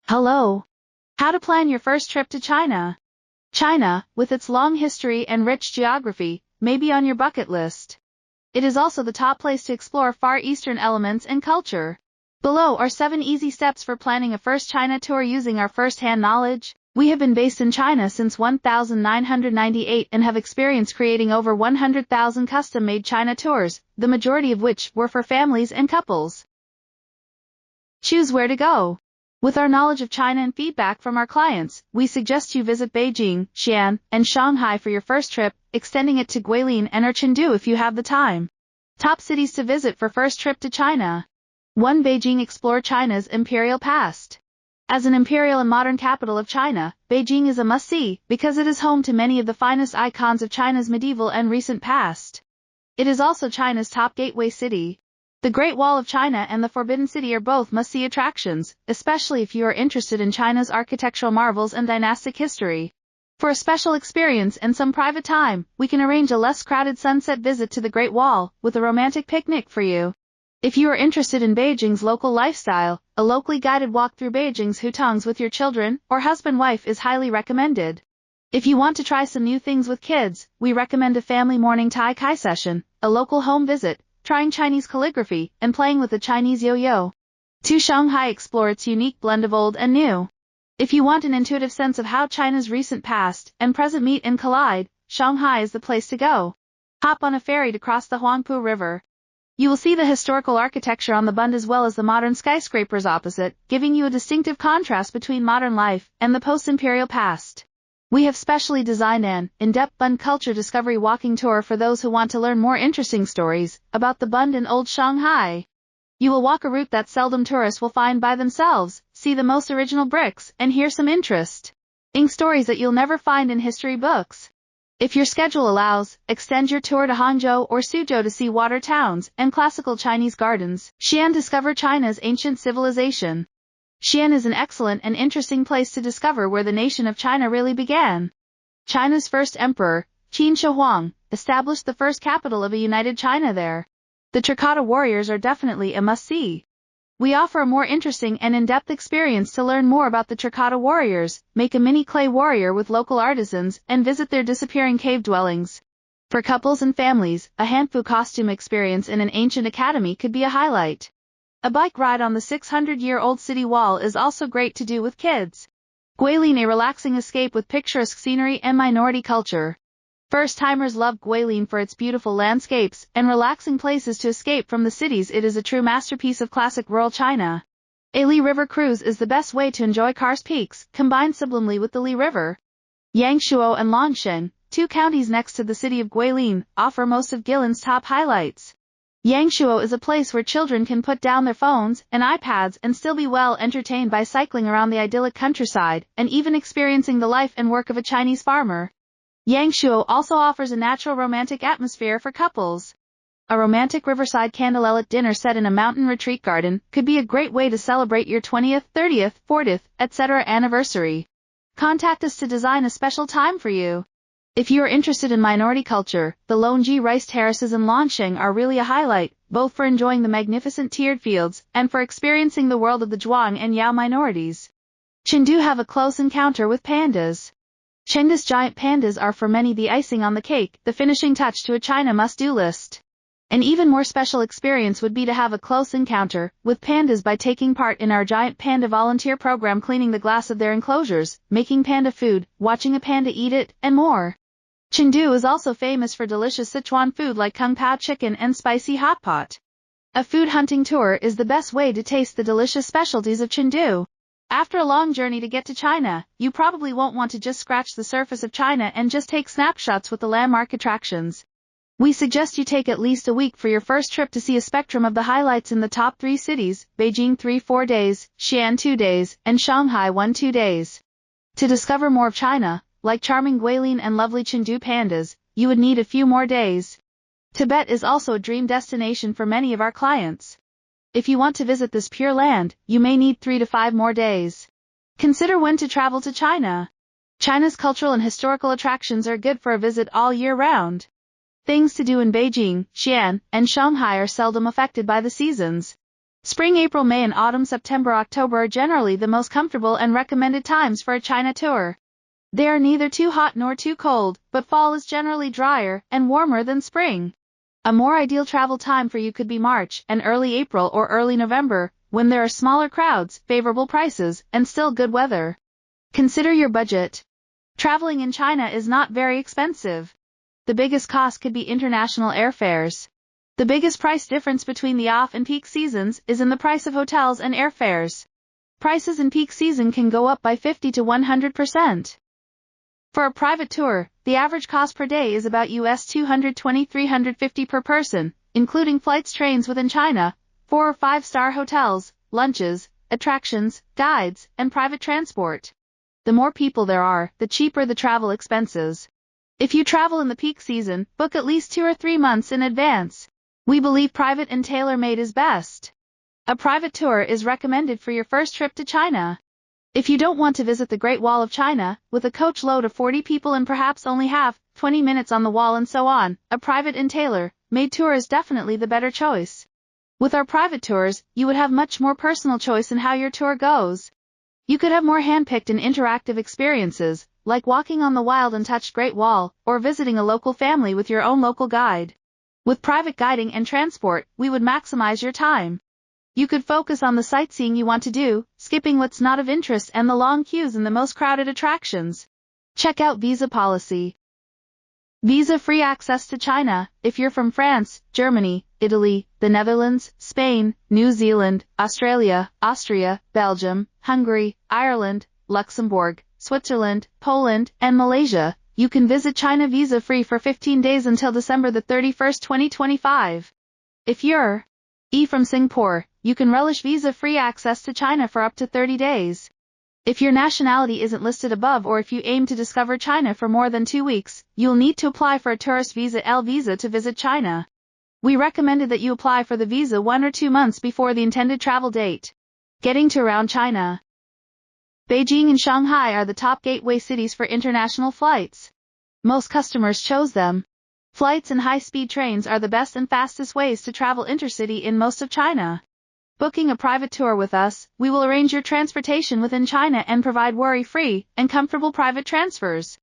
Hello. How to plan your first trip to China. China, with its long history and rich geography, may be on your bucket list. It is also the top place to explore Far Eastern elements and culture. Below are 7 easy steps for planning a first China tour using our first-hand knowledge. We have been based in China since 1998 and have experience creating over 100,000 custom-made China tours, the majority of which were for families and couples. Choose where to go. With our knowledge of China and feedback from our clients, we suggest you visit Beijing, Xi'an, and Shanghai for your first trip, extending it to Guilin and or Chengdu if you have the time. Top cities to visit for first trip to China. 1. Beijing. Explore China's imperial past. As an imperial and modern capital of China, Beijing is a must-see because it is home to many of the finest icons of China's medieval and recent past. It is also China's top gateway city. The Great Wall of China and the Forbidden City are both must-see attractions, especially if you are interested in China's architectural marvels and dynastic history. For a special experience and some private time, we can arrange a less crowded sunset visit to the Great Wall, with a romantic picnic for you. If you are interested in Beijing's local lifestyle, a locally guided walk through Beijing's hutongs with your children or husband-wife is highly recommended. If you want to try some new things with kids, we recommend a family morning Tai Chi session, a local home visit, trying Chinese calligraphy, and playing with the Chinese yo-yo. 2. Shanghai. Explore its unique blend of old and new. If you want an intuitive sense of how China's recent past and present meet and collide, Shanghai is the place to go. Hop on a ferry to cross the Huangpu River. You will see the historical architecture on the bund as well as the modern skyscrapers opposite, giving you a distinctive contrast between modern life and the post-imperial past. We have specially designed an in-depth Bund culture discovery walking tour for those who want to learn more interesting stories about the Bund and Old Shanghai. You will walk a route that seldom tourists will find by themselves, see the most original bricks, and hear some interesting stories that you'll never find in history books. If your schedule allows, extend your tour to Hangzhou or Suzhou to see water towns and classical Chinese gardens. Xi'an. Discover China's ancient civilization. Xi'an is an excellent and interesting place to discover where the nation of China really began. China's first emperor, Qin Shi Huang, established the first capital of a united China there. The terracotta warriors are definitely a must-see. We offer a more interesting and in-depth experience to learn more about the terracotta warriors, make a mini clay warrior with local artisans, and visit their disappearing cave dwellings. For couples and families, a Hanfu costume experience in an ancient academy could be a highlight. A bike ride on the 600-year-old city wall is also great to do with kids. Guilin. A relaxing escape with picturesque scenery and minority culture. First-timers love Guilin for its beautiful landscapes and relaxing places to escape from the cities. It is a true masterpiece of classic rural China. A Li River cruise is the best way to enjoy Kars Peaks, combined sublimely with the Li River. Yangshuo and Longshan, 2 counties next to the city of Guilin, offer most of Guilin's top highlights. Yangshuo is a place where children can put down their phones and iPads and still be well entertained by cycling around the idyllic countryside and even experiencing the life and work of a Chinese farmer. Yangshuo also offers a natural romantic atmosphere for couples. A romantic riverside candlelit dinner set in a mountain retreat garden could be a great way to celebrate your 20th, 30th, 40th, etc. anniversary. Contact us to design a special time for you. If you are interested in minority culture, the Longji rice terraces in Longsheng are really a highlight, both for enjoying the magnificent tiered fields and for experiencing the world of the Zhuang and Yao minorities. Chengdu. Have a close encounter with pandas. Chengdu's giant pandas are for many the icing on the cake, the finishing touch to a China must-do list. An even more special experience would be to have a close encounter with pandas by taking part in our giant panda volunteer program, cleaning the glass of their enclosures, making panda food, watching a panda eat it, and more. Chengdu is also famous for delicious Sichuan food like kung pao chicken and spicy hot pot. A food hunting tour is the best way to taste the delicious specialties of Chengdu. After a long journey to get to China, you probably won't want to just scratch the surface of China and just take snapshots with the landmark attractions. We suggest you take at least a week for your first trip to see a spectrum of the highlights in the top 3 cities, Beijing 3-4 days, Xi'an 2 days, and Shanghai 1-2 days. To discover more of China, like charming Guilin and lovely Chengdu pandas, you would need a few more days. Tibet is also a dream destination for many of our clients. If you want to visit this pure land, you may need 3 to 5 more days. Consider when to travel to China. China's cultural and historical attractions are good for a visit all year round. Things to do in Beijing, Xi'an, and Shanghai are seldom affected by the seasons. Spring, April, May, and autumn, September, October are generally the most comfortable and recommended times for a China tour. They are neither too hot nor too cold, but fall is generally drier and warmer than spring. A more ideal travel time for you could be March and early April or early November, when there are smaller crowds, favorable prices, and still good weather. Consider your budget. Traveling in China is not very expensive. The biggest cost could be international airfares. The biggest price difference between the off and peak seasons is in the price of hotels and airfares. Prices in peak season can go up by 50 to 100%. For a private tour, the average cost per day is about US $220–350 per person, including flights, trains within China, 4 or 5-star hotels, lunches, attractions, guides, and private transport. The more people there are, the cheaper the travel expenses. If you travel in the peak season, book at least 2 or 3 months in advance. We believe private and tailor-made is best. A private tour is recommended for your first trip to China. If you don't want to visit the Great Wall of China, with a coach load of 40 people and perhaps only have 20 minutes on the wall and so on, a private and tailor-made tour is definitely the better choice. With our private tours, you would have much more personal choice in how your tour goes. You could have more hand-picked and interactive experiences, like walking on the wild untouched Great Wall, or visiting a local family with your own local guide. With private guiding and transport, we would maximize your time. You could focus on the sightseeing you want to do, skipping what's not of interest and the long queues in the most crowded attractions. Check out visa policy. Visa-free access to China. If you're from France, Germany, Italy, the Netherlands, Spain, New Zealand, Australia, Austria, Belgium, Hungary, Ireland, Luxembourg, Switzerland, Poland, and Malaysia, you can visit China visa-free for 15 days until December 31, 2025. If you're from Singapore, you can relish visa-free access to China for up to 30 days. If your nationality isn't listed above or if you aim to discover China for more than 2 weeks, you'll need to apply for a tourist visa L visa to visit China. We recommended that you apply for the visa 1 or 2 months before the intended travel date. Getting to around China. Beijing and Shanghai are the top gateway cities for international flights. Most customers chose them. Flights and high-speed trains are the best and fastest ways to travel intercity in most of China. Booking a private tour with us, we will arrange your transportation within China and provide worry-free and comfortable private transfers.